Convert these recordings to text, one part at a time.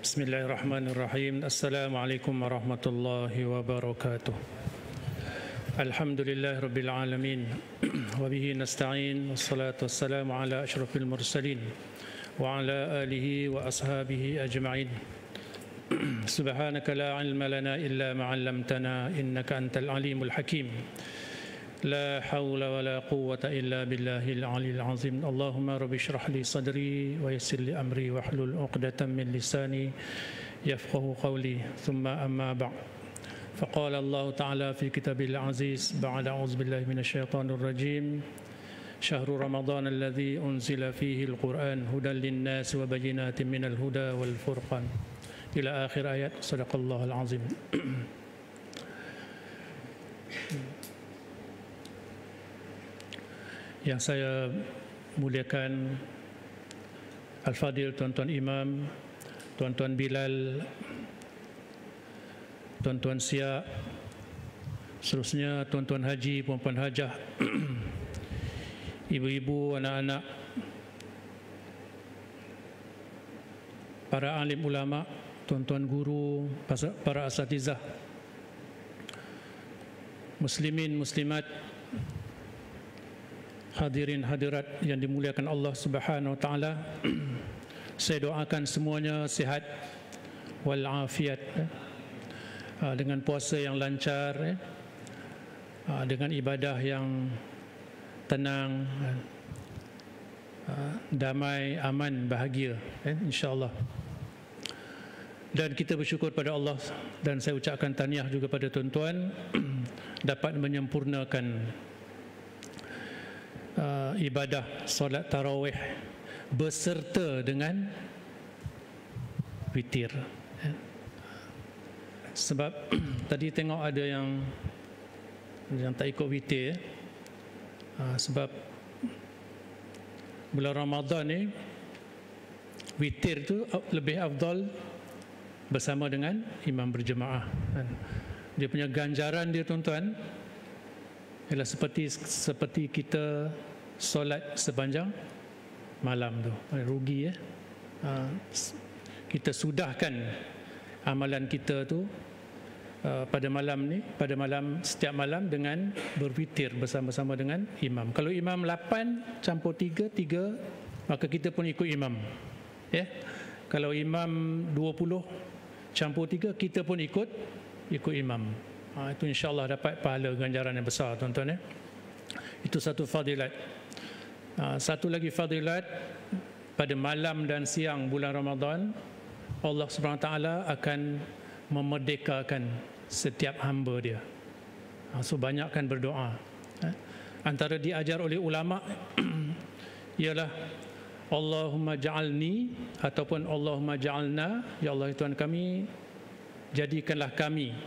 Bismillahirrahmanirrahim. Assalamualaikum warahmatullahi wabarakatuh. Alhamdulillahirabbil alamin. Wa bihi nasta'in. Wassalatu wassalamu ala asyrafil mursalin wa ala alihi wa ashabihi ajma'in. Subhanaka la ilma lana illa ma 'allamtana innaka antal alimul hakim. La hawla wa la quwwata illa billahil aliyil azim. Allahumma rabbi shrah li sadri wa yassir li amri wa hlul 'uqdatam min lisani yafqahu qawli. Thumma amma ba'd. فقال الله تعالى في كتابه العزيز بعد أعوذ بالله من الشيطان الرجيم شهر رمضان الذي أنزل فيه القرآن هدى للناس وبينات من الهدى والفرقان إلى آخر آيات. صدق الله العظيم. Yang saya muliakan Al-Fadil, Tuan-Tuan Imam, Tuan-Tuan Bilal, Tuan-Tuan Siak, seterusnya Tuan-Tuan Haji, Puan-Puan Hajah, ibu-ibu, anak-anak, para alim ulama, Tuan-Tuan guru, para asatizah, muslimin, muslimat, hadirin hadirat yang dimuliakan Allah Subhanahu wa taala. Saya doakan semuanya sihat wal afiat, dengan puasa yang lancar, dengan ibadah yang tenang, damai, aman, bahagia, insya-Allah. Dan kita bersyukur pada Allah, dan saya ucapkan tahniah juga pada tuan-tuan dapat menyempurnakan ibadah solat tarawih beserta dengan witir. Sebab tadi tengok ada yang tak ikut witir, sebab bulan Ramadan ni witir tu lebih afdal bersama dengan imam berjemaah. Dia punya ganjaran dia, tuan-tuan, ialah seperti kita solat sepanjang malam tu. Rugi kita sudahkan amalan kita tu pada malam ni, setiap malam dengan berwitir bersama-sama dengan imam. Kalau imam 8 campur 3, maka kita pun ikut imam. Kalau imam 20 campur 3, kita pun ikut imam. Itu insya-Allah dapat pahala ganjaran yang besar, tuan-tuan. Itu satu fadilat. Satu lagi fadilat, pada malam dan siang bulan Ramadan, Allah Subhanahu Wa Taala akan memerdekakan setiap hamba dia. So banyakkan berdoa. Antara diajar oleh ulama ialah Allahumma ja'alni ataupun Allahumma ja'alna, ya Allah Tuhan kami, jadikanlah kami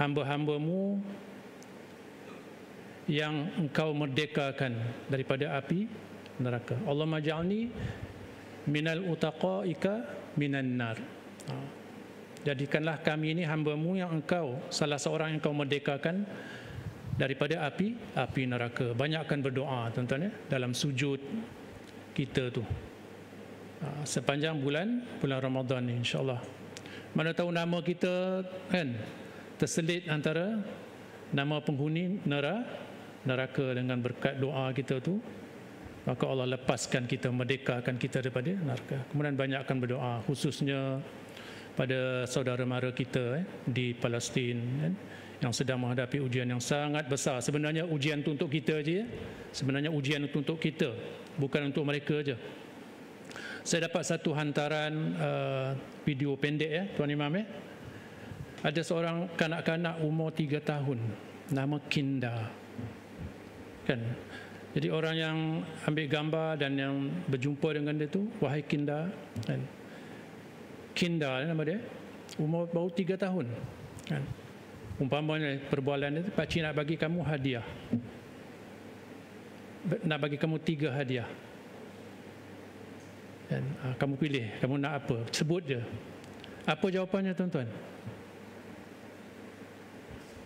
hamba-hambamu yang engkau merdekakan daripada api neraka. Allahumma ja'alni minal utaqaika minan nar. Jadikanlah kami ini hamba-Mu yang engkau, salah seorang yang engkau merdekakan daripada api neraka. Banyakkan berdoa, tuan-tuan, dalam sujud kita tu sepanjang bulan Ramadan ni, insya-Allah. Mana tahu nama kita kan terselit antara nama penghuni neraka dengan berkat doa kita tu, maka Allah lepaskan kita, merdekakan kita daripada neraka. Kemudian banyakkan berdoa, khususnya pada saudara mara kita di Palestin yang sedang menghadapi ujian yang sangat besar. Sebenarnya ujian itu untuk kita aja. Sebenarnya ujian itu untuk kita, bukan untuk mereka aja. Saya dapat satu hantaran video pendek, Tuan Imam. Ada seorang kanak-kanak umur 3 tahun, nama Kinda. Kan? Jadi orang yang ambil gambar dan yang berjumpa dengan dia tu, wahai Kinda, kan? Kinda nama dia, umur baru 3 tahun. Kan? Umpamanya perbualan dia, pakcik nak bagi kamu hadiah. Nak bagi kamu 3 hadiah. Dan kamu pilih, kamu nak apa? Sebut je. Apa jawapannya, tuan-tuan?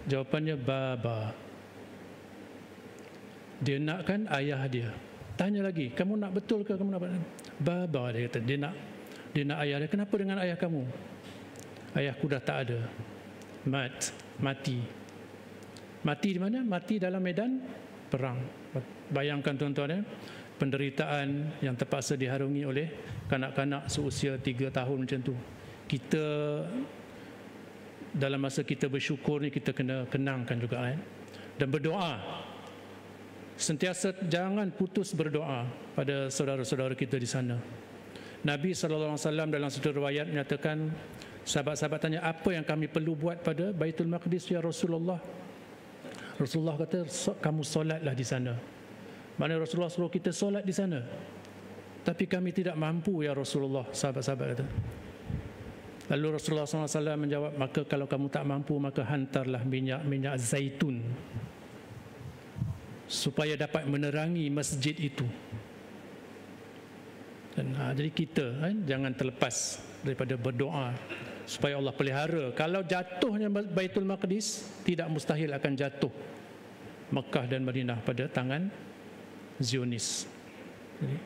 Jawapannya Baba. Dia nakkan ayah dia. Tanya lagi, kamu nak betul ke kamu nak? Baba, dia kata dia nak Dia nak ayah dia, kenapa dengan ayah kamu? Ayahku dah tak ada. Mati. Mati di mana? Mati dalam medan perang. Bayangkan tuan-tuan, penderitaan yang terpaksa diharungi oleh kanak-kanak seusia 3 tahun macam tu. Kita dalam masa kita bersyukur ni, kita kena kenangkan juga dan berdoa. Sentiasa jangan putus berdoa pada saudara-saudara kita di sana. Nabi SAW dalam satu riwayat menyatakan, sahabat-sahabat tanya, apa yang kami perlu buat pada Baitul Maqdis ya Rasulullah? Rasulullah kata, kamu solatlah di sana. Mana Rasulullah suruh kita solat di sana. Tapi kami tidak mampu ya Rasulullah, sahabat-sahabat kata. Lalu Rasulullah SAW menjawab, maka kalau kamu tak mampu, maka hantarlah minyak zaitun supaya dapat menerangi masjid itu. Dan jadi kita jangan terlepas daripada berdoa supaya Allah pelihara. Kalau jatuhnya Baitul Maqdis, tidak mustahil akan jatuh Mekah dan Madinah pada tangan Zionis. Jadi,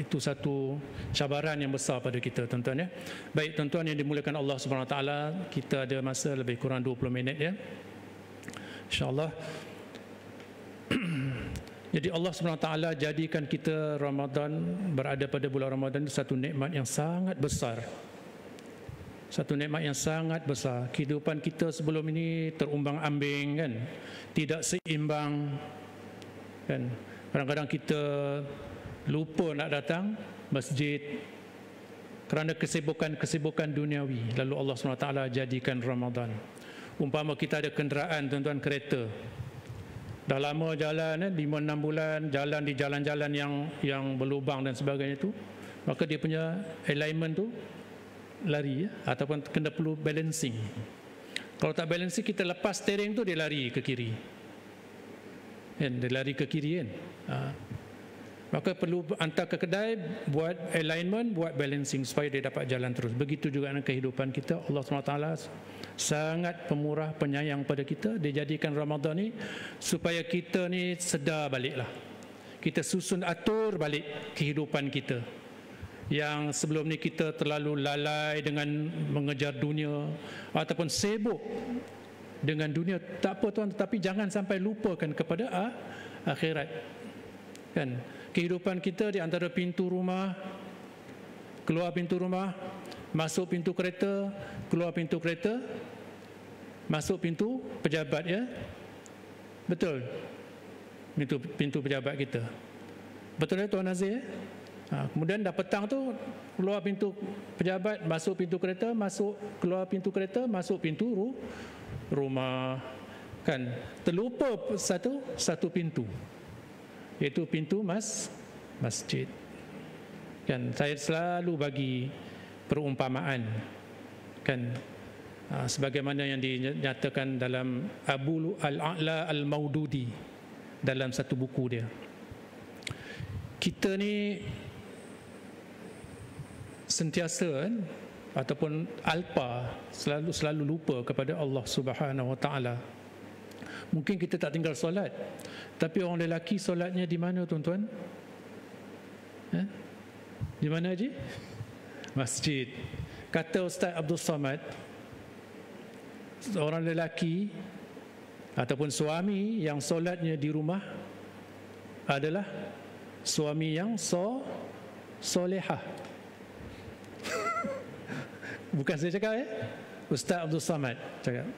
itu satu cabaran yang besar pada kita, tuan-tuan ya. Baik tuan-tuan yang dimuliakan Allah Subhanahu Wa Taala, kita ada masa lebih kurang 20 minit ya. InsyaAllah. Jadi Allah Subhanahu Wa Taala jadikan kita Ramadan, berada pada bulan Ramadan itu satu nikmat yang sangat besar. Satu nikmat yang sangat besar. Kehidupan kita sebelum ini terumbang-ambing kan, tidak seimbang kan. Kadang-kadang kita lupa nak datang masjid kerana kesibukan duniawi. Lalu Allah SWT jadikan Ramadan. Umpama kita ada kenderaan, tuan-tuan, kereta, dah lama jalan 5-6 bulan jalan di jalan-jalan yang berlubang dan sebagainya tu, maka dia punya alignment tu lari ataupun kena perlu balancing. Kalau tak balancing, kita lepas steering tu, dia lari ke kiri kan, dia lari ke kiri kan. Maka perlu hantar ke kedai, buat alignment, buat balancing supaya dia dapat jalan terus. Begitu juga dengan kehidupan kita. Allah SWT sangat pemurah, penyayang pada kita. Dia jadikan Ramadan ni supaya kita ni sedar baliklah, kita susun atur balik kehidupan kita. Yang sebelum ni kita terlalu lalai dengan mengejar dunia ataupun sibuk dengan dunia. Tak apa tuan, tetapi jangan sampai lupakan kepada akhirat kan. Kehidupan kita di antara pintu rumah, keluar pintu rumah, masuk pintu kereta, keluar pintu kereta, masuk pintu pejabat ya. Betul. Pintu pejabat kita. Betul ya Tuan Nazir? Kemudian dah petang tu, keluar pintu pejabat, masuk pintu kereta, keluar pintu kereta, masuk pintu rumah kan. Terlupa satu pintu, iaitu pintu masjid kan. Saya selalu bagi perumpamaan kan, sebagaimana yang dinyatakan dalam Abu Al-A'la Al-Maududi dalam satu buku dia. Kita ni sentiasa kan, ataupun alpa, selalu lupa kepada Allah Subhanahu Wa Taala. Mungkin kita tak tinggal solat, tapi orang lelaki solatnya di mana tuan-tuan? Di mana Haji? Masjid. Kata Ustaz Abdul Samad, seorang lelaki ataupun suami yang solatnya di rumah adalah suami yang solehah. Bukan saya cakap Ustaz Abdul Samad cakap.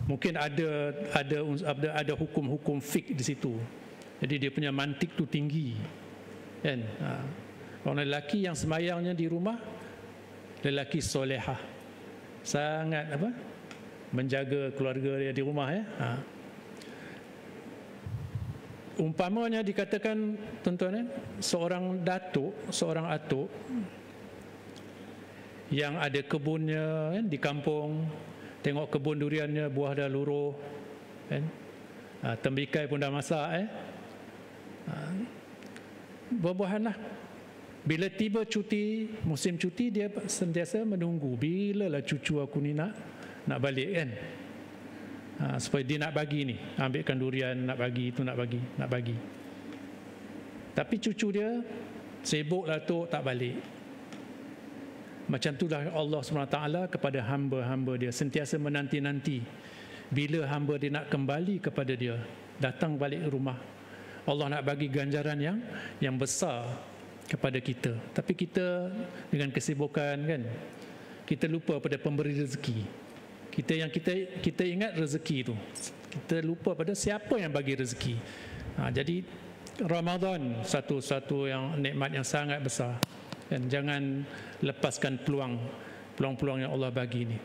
Mungkin ada hukum-hukum fiqh di situ. Jadi dia punya mantik tu tinggi kan. Orang lelaki yang semayangnya di rumah, lelaki solehah, sangat menjaga keluarga dia di rumah ya. Umpamanya dikatakan tuan-tuan seorang datuk, seorang atuk yang ada kebunnya di kampung, tengok kebun duriannya, buah dah luruh kan, tembikai pun dah masak buah-buahan lah. Bila tiba musim cuti, dia sentiasa menunggu bilalah cucu aku ni nak balik kan, supaya dia nak bagi ni, ambilkan durian, nak bagi itu, nak bagi. Tapi cucu dia sibuklah tu, tak balik. Macam itulah Allah SWT kepada hamba-hamba dia, sentiasa menanti-nanti bila hamba dia nak kembali kepada dia, datang balik rumah. Allah nak bagi ganjaran yang besar kepada kita. Tapi kita dengan kesibukan kan, kita lupa pada pemberi rezeki. Kita ingat rezeki itu, kita lupa pada siapa yang bagi rezeki. Jadi Ramadan satu yang nikmat yang sangat besar, dan jangan lepaskan peluang yang Allah bagi ini.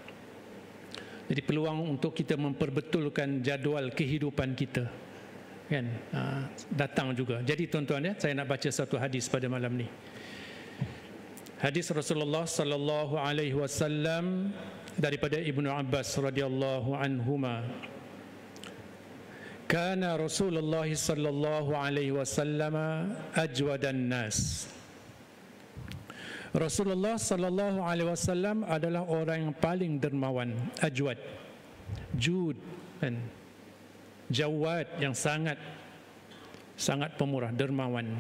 Jadi peluang untuk kita memperbetulkan jadual kehidupan kita kan, datang juga. Jadi tuan-tuan ya, saya nak baca satu hadis pada malam ni. Hadis Rasulullah sallallahu alaihi wasallam daripada Ibnu Abbas radhiyallahu anhuma. Kana Rasulullah sallallahu alaihi wasallam ajwadan nas. Rasulullah sallallahu alaihi wasallam adalah orang yang paling dermawan, ajwad, jud dan jawad, yang sangat pemurah, dermawan.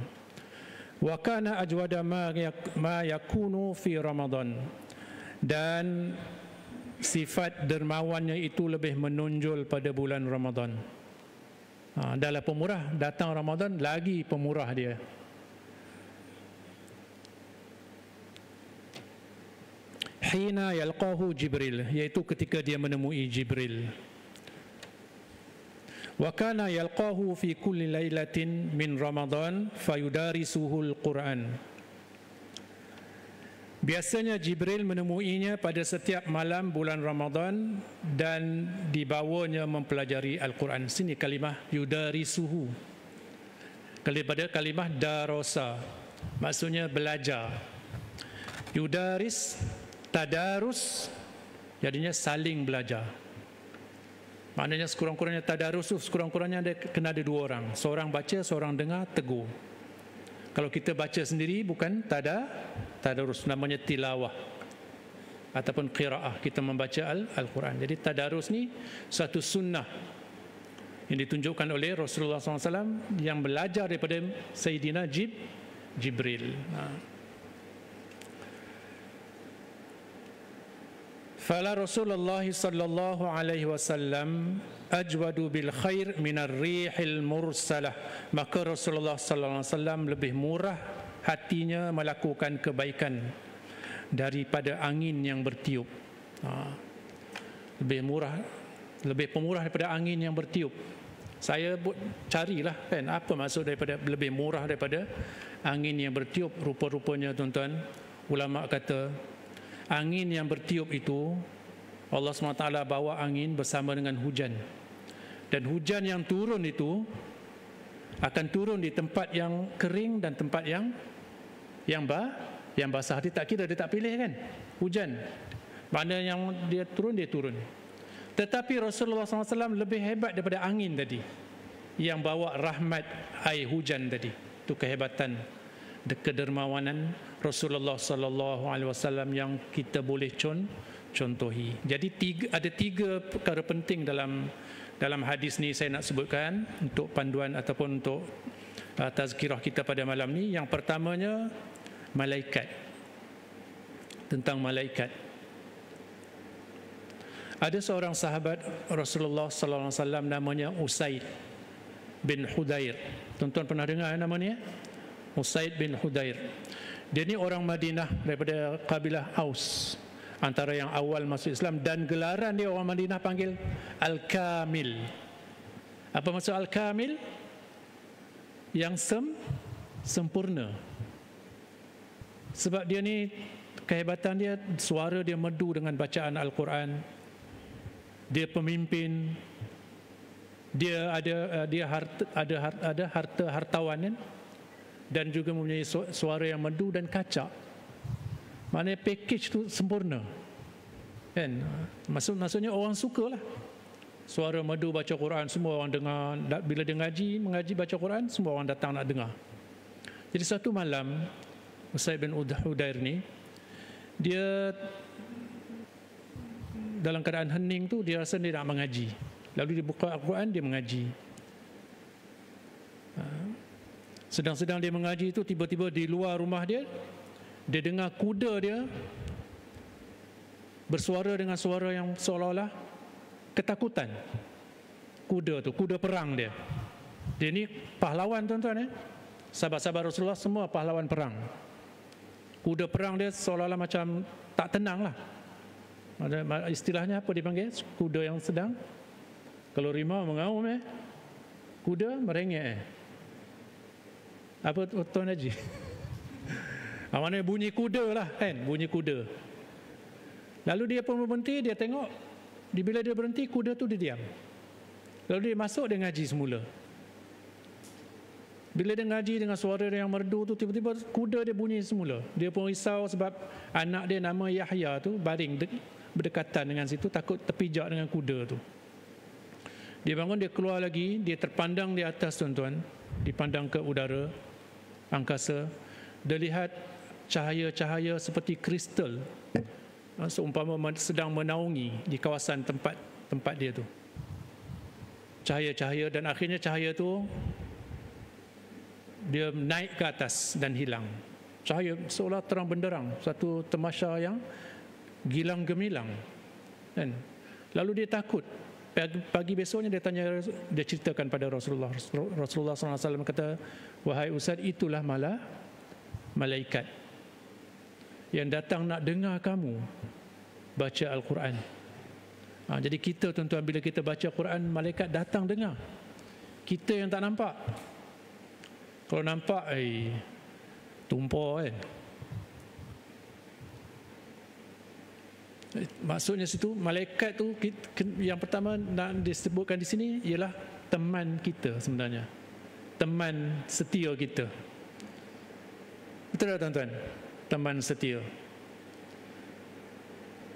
Wa kana ajwada ma yakunu fi Ramadan, dan sifat dermawannya itu lebih menonjol pada bulan Ramadan. Dalam pemurah, datang Ramadan lagi pemurah dia. Hina yalqahu Jibril, iaitu ketika dia menemui Jibril. Wa kana yalqahu fi kulli lailatin min Ramadan fayudarisuhul Quran. Biasanya Jibril menemuinya pada setiap malam bulan Ramadan dan dibawanya mempelajari Al-Quran. Sini kalimah yudarisuhu, daripada kalimah darasa, maksudnya belajar. Yudaris, tadarus, jadinya saling belajar. Maknanya sekurang-kurangnya tadarus, sekurang-kurangnya kena ada dua orang. Seorang baca, seorang dengar, tegur. Kalau kita baca sendiri bukan tadarus, namanya tilawah ataupun qiraah, kita membaca Al-Quran. Jadi tadarus ni satu sunnah yang ditunjukkan oleh Rasulullah SAW yang belajar daripada Sayyidina Jibril. Fala Rasulullah sallallahu alaihi wasallam ajwadu bil khair minar rihil mursalah. Maka Rasulullah sallallahu alaihi wasallam lebih murah hatinya melakukan kebaikan daripada angin yang bertiup. Lebih pemurah daripada angin yang bertiup. Saya carilah kan, apa maksud daripada lebih murah daripada angin yang bertiup. Rupa-rupanya tuan-tuan, ulama kata angin yang bertiup itu, Allah SWT bawa angin bersama dengan hujan. Dan hujan yang turun itu akan turun di tempat yang kering dan tempat yang basah. Dia tak kira, dia tak pilih kan, hujan. Mana yang dia turun. Tetapi Rasulullah SAW lebih hebat daripada angin tadi, yang bawa rahmat air hujan tadi. Itu kehebatan, kedermawanan Rasulullah sallallahu alaihi wasallam yang kita boleh contohi. Jadi ada tiga perkara penting dalam hadis ni saya nak sebutkan untuk panduan ataupun untuk tazkirah kita pada malam ni. Yang pertamanya malaikat. Tentang malaikat. Ada seorang sahabat Rasulullah sallallahu alaihi wasallam namanya Usaid bin Hudair. Tuan-tuan pernah dengar nama ni? Usaid bin Hudair. Dia ni orang Madinah daripada kabilah Aus, antara yang awal masuk Islam, dan gelaran dia orang Madinah panggil Al-Kamil. Apa maksud Al-Kamil? Yang sempurna. Sebab dia ni, kehebatan dia, suara dia merdu dengan bacaan Al-Quran. Dia pemimpin. Dia ada hartawan kan? Dan juga mempunyai suara yang merdu dan kacak. Maknanya package tu sempurna kan? Maksudnya orang sukalah suara merdu baca Quran. Semua orang dengar. Bila dia mengaji baca Quran, semua orang datang nak dengar. Jadi satu malam Usaid bin Hudair ni, dia dalam keadaan hening tu, dia rasa dia nak mengaji. Lalu dia buka Al-Quran, dia mengaji. Sedang-sedang dia mengaji itu, tiba-tiba di luar rumah dia dengar kuda dia bersuara dengan suara yang seolah-olah ketakutan. Kuda tu, kuda perang dia. Dia ni pahlawan tuan-tuan. Sahabat-sahabat Rasulullah semua pahlawan perang. Kuda perang dia seolah-olah macam tak tenang lah. Istilahnya apa dipanggil? Kuda yang sedang. Kalau rimau mengaum kuda merengek Apa Tuan Haji? Maknanya bunyi kuda lah kan, bunyi kuda. Lalu dia pun berhenti, dia tengok. Bila dia berhenti, kuda tu dia diam. Lalu dia masuk, dia ngaji semula. Bila dia ngaji dengan suara yang merdu tu, tiba-tiba kuda dia bunyi semula. Dia pun risau sebab anak dia nama Yahya tu baring berdekatan dengan situ, takut terpijak dengan kuda tu. Dia bangun, dia keluar lagi, dia terpandang di atas tuan-tuan, dipandang ke udara, angkasa. Dia lihat cahaya-cahaya seperti kristal, seumpama sedang menaungi di kawasan tempat dia tu. Cahaya-cahaya, dan akhirnya cahaya tu dia naik ke atas dan hilang. Cahaya seolah terang benderang, satu tamasya yang gilang gemilang. Kan? Lalu dia takut. Pagi besoknya dia tanya, dia ceritakan pada Rasulullah. Rasulullah SAW kata, wahai Ustaz, itulah malaikat yang datang nak dengar kamu baca Al-Quran. Jadi kita tuan-tuan, bila kita baca Quran, malaikat datang dengar. Kita yang tak nampak. Kalau nampak, tumpah kan. Maksudnya situ, malaikat tu yang pertama nak disebutkan di sini ialah teman kita sebenarnya. Teman setia kita. Betul tak tuan-tuan? Teman setia.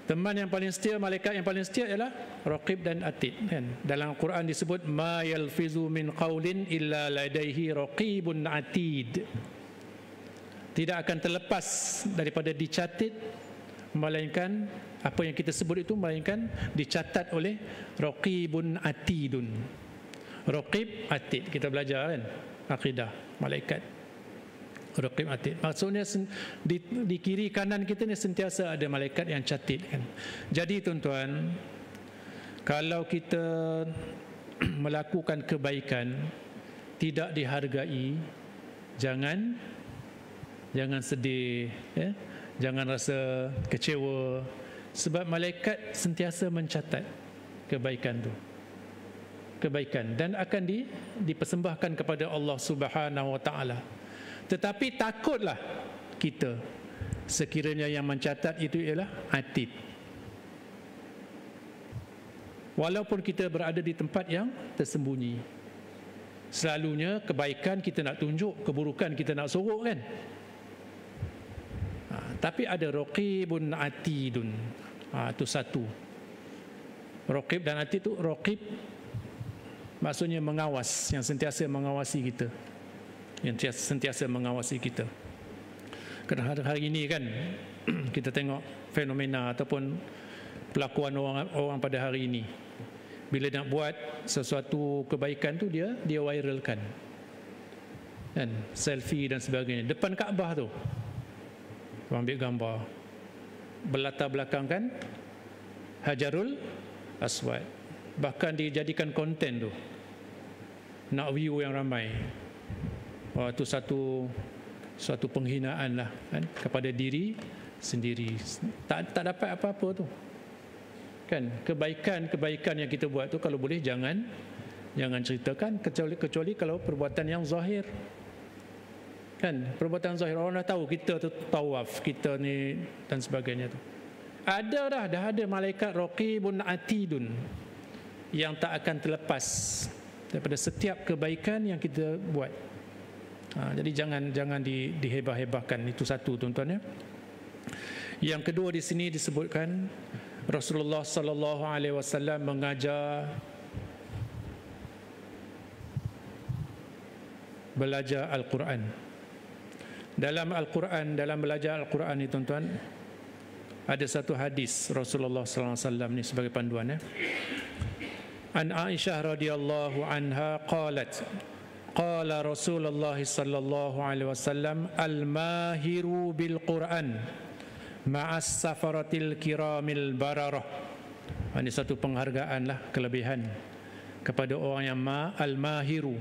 Teman yang paling setia, malaikat yang paling setia ialah Raqib dan Atid kan. Dalam Al-Quran disebut ma yalfizu min qaulin illa ladaihi raqibun atid. Tidak akan terlepas daripada dicatat, melainkan apa yang kita sebut itu melainkan dicatat oleh Raqibun Atidun. Raqib, Atid, kita belajar kan akidah malaikat. Raqib, Atid. Maksudnya di kiri kanan kita ni sentiasa ada malaikat yang catat kan. Jadi tuan-tuan, kalau kita melakukan kebaikan tidak dihargai, jangan sedih, jangan rasa kecewa, sebab malaikat sentiasa mencatat kebaikan tu, kebaikan, dan akan dipersembahkan kepada Allah Subhanahu Wa Taala. Tetapi takutlah kita sekiranya yang mencatat itu ialah Atid. Walaupun kita berada di tempat yang tersembunyi, selalunya kebaikan kita nak tunjuk, keburukan kita nak sorok kan. Tapi ada Raqibun Atidun. Itu satu. Raqib dan Atid itu, Raqib maksudnya mengawas, yang sentiasa mengawasi kita. Yang sentiasa mengawasi kita. Kerana hari ini kan kita tengok fenomena ataupun pelakuan orang pada hari ini. Bila nak buat sesuatu kebaikan tu dia viralkan. Kan, selfie dan sebagainya depan Kaabah tu. Ambil gambar, berlatar belakangkan Hajarul Aswad, bahkan dijadikan konten tu, nak view yang ramai. Itu satu penghinaan lah kan, kepada diri sendiri. Tak dapat apa-apa tu kan. Kebaikan yang kita buat tu kalau boleh jangan ceritakan, kecuali kalau perbuatan yang zahir kan, perbuatan zahir. Orang dah tahu kita tu tawaf, kita ni dan sebagainya tu. Dah ada malaikat Raqibun Atidun yang tak akan terlepas daripada setiap kebaikan yang kita buat. Jadi jangan dihebah-hebahkan. Itu satu tuan-tuan ya. Yang kedua di sini disebutkan Rasulullah sallallahu alaihi wasallam mengajar belajar Al-Quran. Dalam Al-Quran, dalam belajar Al-Quran ni tuan-tuan, ada satu hadis Rasulullah sallallahu alaihi wasallam ni sebagai panduan ya. An Aisyah radhiyallahu anha qalat, qala Rasulullah sallallahu alaihi wasallam, al-mahiru bil Quran ma'as safaratil kiramil bararah. Ini satu penghargaan lah, kelebihan kepada orang yang al-mahiru,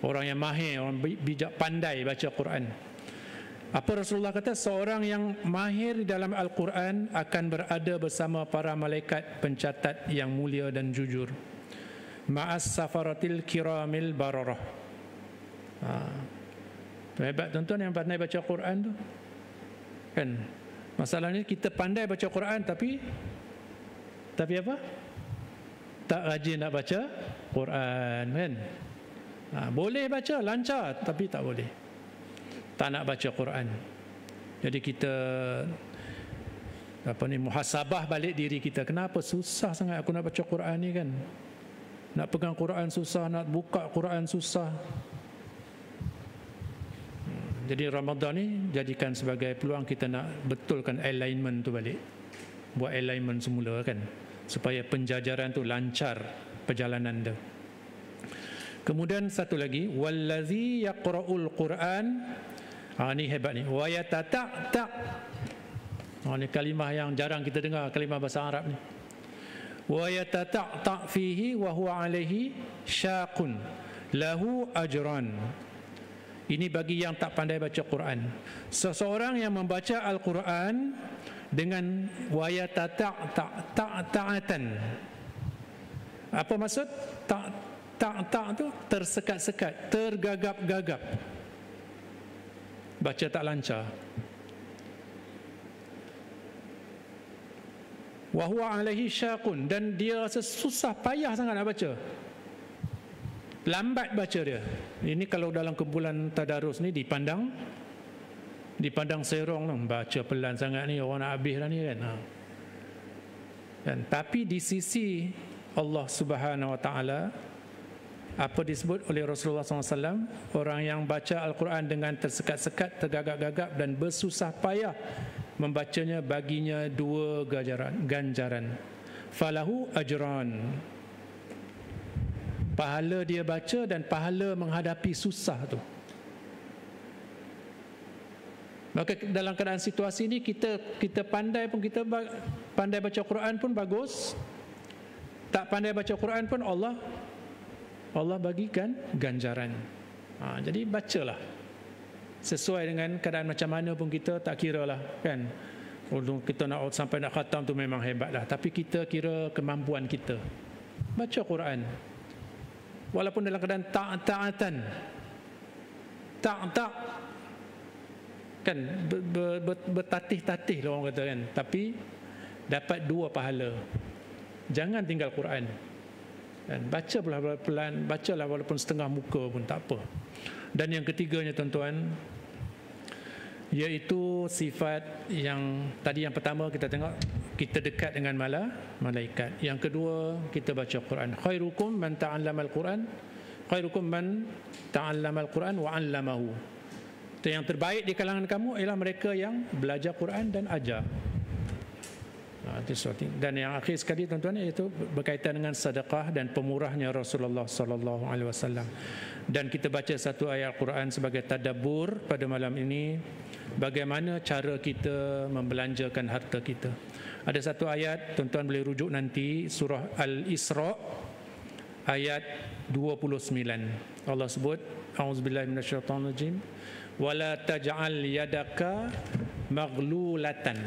orang yang mahir, orang bijak, pandai baca Quran. Apa Rasulullah kata? Seorang yang mahir di dalam Al-Quran akan berada bersama para malaikat pencatat yang mulia dan jujur. Ma'as safaratil kiramil bararah. Hebat tuan-tuan yang pandai baca Quran tu kan. Masalahnya kita pandai baca Quran tapi apa? Tak rajin nak baca Quran kan. Boleh baca lancar tapi tak boleh, tak nak baca Quran. Jadi kita muhasabah balik diri kita. Kenapa susah sangat aku nak baca Quran ni kan? Nak pegang Quran susah, nak buka Quran susah. Jadi Ramadan ni jadikan sebagai peluang kita nak betulkan alignment tu balik. Buat alignment semula kan, supaya penjajaran tu lancar perjalanan dia. Kemudian satu lagi, wallazi yaqra'ul Quran. Ni hebat ni. Wa yatata'ta. Ni kalimah yang jarang kita dengar, kalimah bahasa Arab ni. Wa yatata'ta fihi wa huwa alaihi syaqun lahu ajran. Ini bagi yang tak pandai baca Quran. Seseorang yang membaca Al-Quran dengan wa yatata'ta'atan. Apa maksud? Tak tu tersekat-sekat, tergagap-gagap. Baca tak lancar. Wa huwa alaihi syaqun, dan dia rasa susah payah sangat nak baca. Lambat baca dia. Ini kalau dalam kumpulan tadarus ni dipandang serong lah. Baca pelan sangat ni, orang nak habis dah ni kan. Dan tapi di sisi Allah Subhanahu Wa Taala, apa disebut oleh Rasulullah SAW, orang yang baca Al-Quran dengan tersekat-sekat, tergagap-gagap dan bersusah payah membacanya, baginya 2 ganjaran. Falahu ajran. Pahala dia baca dan pahala menghadapi susah tu. Maka dalam keadaan situasi ini kita pandai pun, kita pandai baca Quran pun bagus, tak pandai baca Quran pun Allah bagikan ganjaran. Jadi bacalah sesuai dengan keadaan macam mana pun, kita tak kira lah kan. Kita nak sampai nak khatam tu memang hebat lah, tapi kita kira kemampuan kita baca Quran walaupun dalam keadaan ta'atan, tak kan, bertatih-tatih lah orang kata kan, tapi dapat 2 pahala. Jangan tinggal Quran dan baca pelan-pelan, bacalah walaupun setengah muka pun tak apa. Dan yang ketiganya tuan-tuan, iaitu sifat yang tadi, yang pertama kita tengok kita dekat dengan malaikat. Yang kedua, kita baca Quran. Khairukum man ta'allamal Quran, khairukum man ta'allamal Quran wa 'allamahu. Yang terbaik di kalangan kamu ialah mereka yang belajar Quran dan ajar. Dan yang akhir sekali tuan-tuan, iaitu berkaitan dengan sedekah dan pemurahnya Rasulullah sallallahu alaihi wasallam. Dan kita baca satu ayat Quran sebagai tadabbur pada malam ini, bagaimana cara kita membelanjakan harta kita. Ada satu ayat tuan-tuan boleh rujuk nanti, surah Al-Isra ayat 29. Allah sebut, a'udzubillahi minasyaitonirrajim, wala taj'al yadaka maghlulatan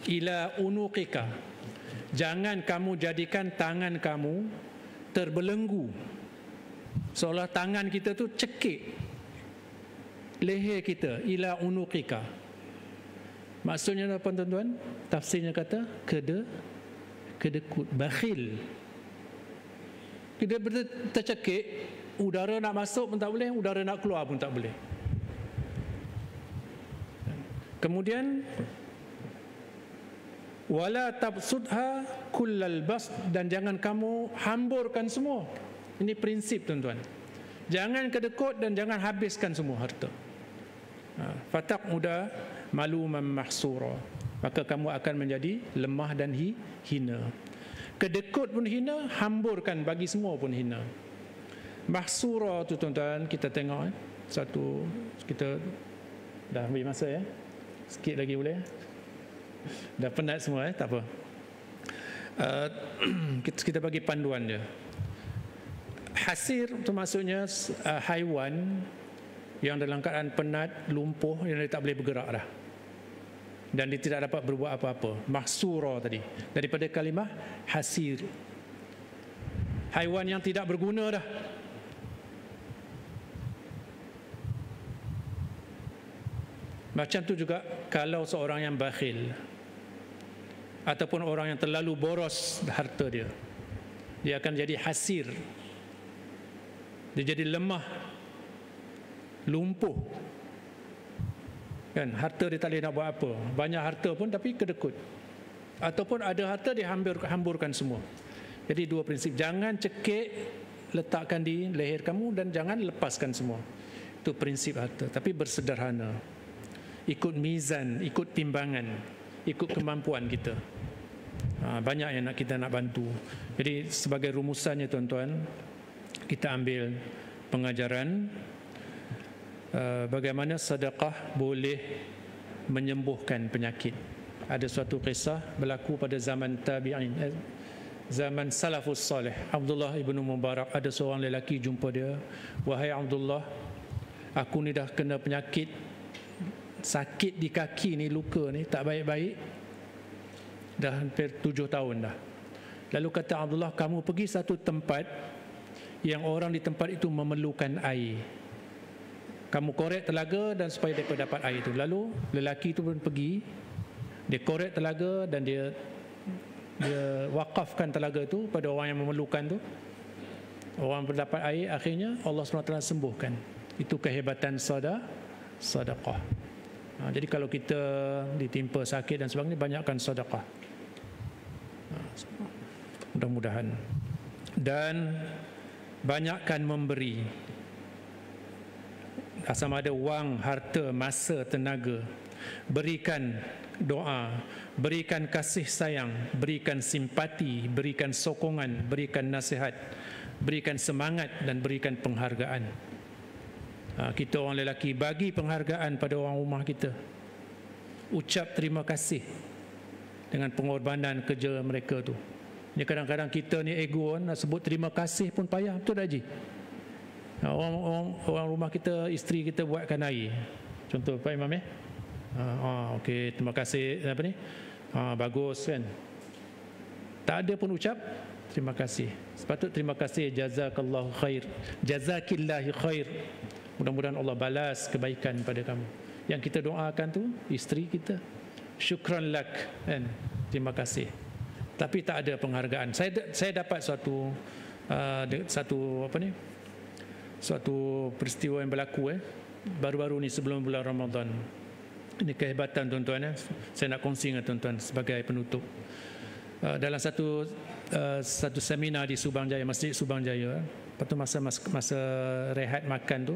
ila unuqika. Jangan kamu jadikan tangan kamu terbelenggu, seolah tangan kita tu cekik leher kita, ila unuqika. Maksudnya apa tuan-tuan? Tafsirnya kata kedekut, bakhil. Kita tercekik, udara nak masuk pun tak boleh, udara nak keluar pun tak boleh. Kemudian wala tabsudha kullal bast, dan jangan kamu hamburkan semua. Ini prinsip tuan-tuan. Jangan kedekut dan jangan habiskan semua harta. Fatak muda maluman mahsura, maka kamu akan menjadi lemah dan hina. Kedekut pun hina, hamburkan bagi semua pun hina. Mahsura tu tuan-tuan, kita tengok satu, kita dah ambil masa ya, sikit lagi boleh. Dah penat semua, tak apa. Kita bagi panduan je. Hasir itu maksudnya haiwan yang dalam keadaan penat, lumpuh, yang dia tak boleh bergerak dah, dan dia tidak dapat berbuat apa-apa. Mahsura tadi, daripada kalimah hasir, haiwan yang tidak berguna dah. Macam tu juga kalau seorang yang bakhil ataupun orang yang terlalu boros harta dia, dia akan jadi hasir, dia jadi lemah, lumpuh, kan? Harta dia tak boleh nak buat apa. Banyak harta pun tapi kedekut, ataupun ada harta dia hamburkan semua. Jadi dua prinsip, jangan cekik letakkan di leher kamu dan jangan lepaskan semua. Itu prinsip harta, tapi bersederhana, ikut mizan, ikut timbangan, ikut kemampuan kita. Banyak yang kita nak bantu. Jadi sebagai rumusannya tuan-tuan, kita ambil pengajaran bagaimana sedekah boleh menyembuhkan penyakit. Ada suatu kisah berlaku pada zaman tabi'in, zaman salafus salih. Abdullah ibnu Mubarak, ada seorang lelaki jumpa dia, "Wahai Abdullah, aku ni dah kena penyakit, sakit di kaki ni, luka ni tak baik-baik dah hampir 7 tahun dah." Lalu kata Abdullah, "Kamu pergi satu tempat yang orang di tempat itu memerlukan air. Kamu korek telaga dan supaya mereka dapat air itu." Lalu lelaki itu pun pergi, dia korek telaga dan dia wakafkan telaga itu pada orang yang memerlukan tu. Orang berdapat air, akhirnya Allah SWT sembuhkan. Itu kehebatan sedekah. Jadi kalau kita ditimpa sakit dan sebagainya, banyakkan sedekah. Mudah-mudahan. Dan banyakkan memberi. Sama ada wang, harta, masa, tenaga. Berikan doa, berikan kasih sayang, berikan simpati, berikan sokongan, berikan nasihat, berikan semangat dan berikan penghargaan. Kita orang lelaki bagi penghargaan pada orang rumah kita. Ucap terima kasih dengan pengorbanan kerja mereka tu. Ni kadang-kadang kita ni ego, nak sebut terima kasih pun payah, betul tak Haji? Orang rumah kita, isteri kita buatkan air, contoh Pak Imam okey, terima kasih, apa ni, bagus kan. Tak ada pun ucap terima kasih. Sepatut terima kasih, jazakallahu khair, jazakillahi khair, mudah-mudahan Allah balas kebaikan pada kamu. Yang kita doakan tu isteri kita, syukran lak, kan, terima kasih. Tapi tak ada penghargaan. Saya dapat suatu peristiwa yang berlaku baru-baru ni sebelum bulan Ramadan. Ini kehebatan tuan-tuan, saya nak kongsi dengan tuan-tuan sebagai penutup. Dalam satu seminar di Subang Jaya, Masjid Subang Jaya, lepas tu masa rehat makan tu,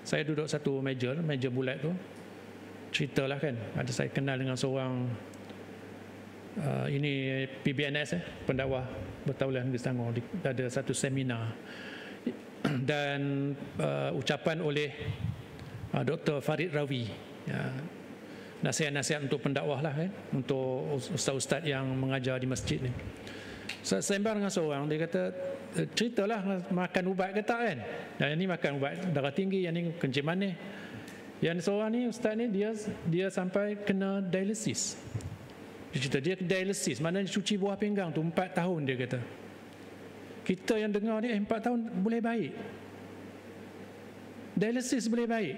saya duduk satu meja bulat tu, ceritalah kan, ada saya kenal dengan seorang ini PBNS, pendakwah bertaulah Negeri Selangor, ada satu seminar dan ucapan oleh Dr. Farid Rawi, nasihat-nasihat untuk pendakwah lah kan, untuk ustaz-ustaz yang mengajar di masjid ni. Saya sembang dengan seorang, dia kata, ceritalah makan ubat ke tak kan. Dan ini makan ubat darah tinggi, yang ni kencing manis. Yang seorang ni, ustaz ni, dia sampai kena dialisis. Dia cerita dia dialisis, maknanya cuci buah pinggang tu 4 tahun dia kata. Kita yang dengar ni 4 tahun boleh baik. Dialisis boleh baik.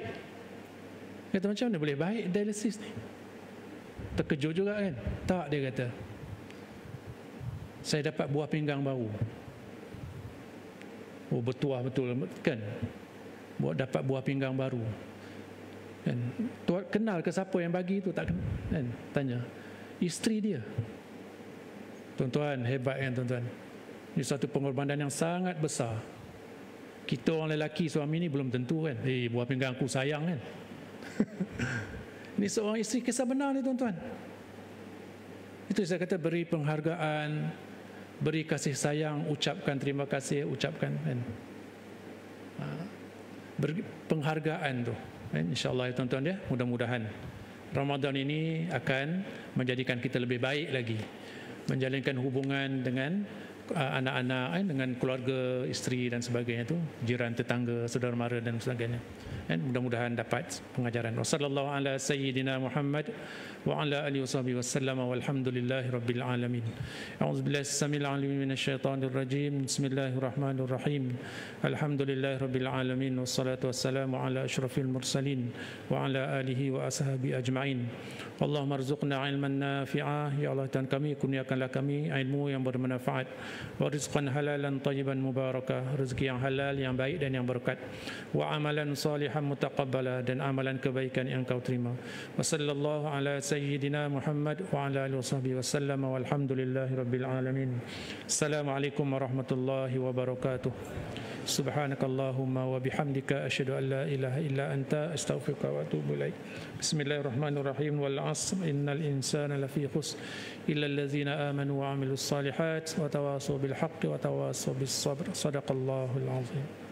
Kata macam mana boleh baik dialisis ni? Terkejut juga kan? Tak, dia kata, saya dapat buah pinggang baru. Oh, bertuah betul kan? Dapat buah pinggang baru. Kan? Tuan kenal ke siapa yang bagi tu? Tak kenal kan? Tanya. Isteri dia. Tuan-tuan, hebat kan tuan-tuan? Ini satu pengorbanan yang sangat besar. Kita orang lelaki suami ni belum tentu kan. Buah pinggang aku sayang kan. Ini seorang isteri, kisah benar ni tuan-tuan. Itu saya kata, beri penghargaan, beri kasih sayang, ucapkan terima kasih, ucapkan kan. Beri penghargaan tu kan? InsyaAllah ya tuan-tuan ya, mudah-mudahan Ramadan ini akan menjadikan kita lebih baik lagi, menjalinkan hubungan dengan anak-anak, dengan keluarga, isteri dan sebagainya tu, jiran, tetangga, saudara mara dan sebagainya. Mudah-mudahan dapat pengajaran. Wassallallahu ala sayyidina Muhammad wa ala alihi wasallam walhamdulillahi rabbil alamin. A'udzubillahi samil alim minasyaitonir rajim. Bismillahirrahmanirrahim. Alhamdulillahi rabbil alamin wassalatu wassalamu ala asyrafil mursalin wa ala alihi wa ashabi ajma'in. Allahumma arzuqna ilman nafi'ah. Ya Allah, Tuhan kami, kurniakanlah kami ilmu yang bermanfaat, wa rizqan halalan tayyiban mubarakah, rezeki yang halal, yang baik dan yang berkat, wa amalan salihan mutaqabbala, dan amalan kebaikan yang kau terima. Wa sallallahu ala sayyidina Muhammad wa ala alihi wasahbihi wasallam walhamdulillahi rabbil alamin. Assalamualaikum warahmatullahi wabarakatuh. Subhanakallahumma wa bihamdika asyhadu an la ilaha illa anta astaghfiruka wa atubu ilaik. Bismillahirrahmanirrahim. Wal 'asr innal insana lafi khusr illa allazina amanu wa 'amilus salihat wa tawasaw bil haqqi wa tawasaw bis sabr. Shadaqallahul 'azim.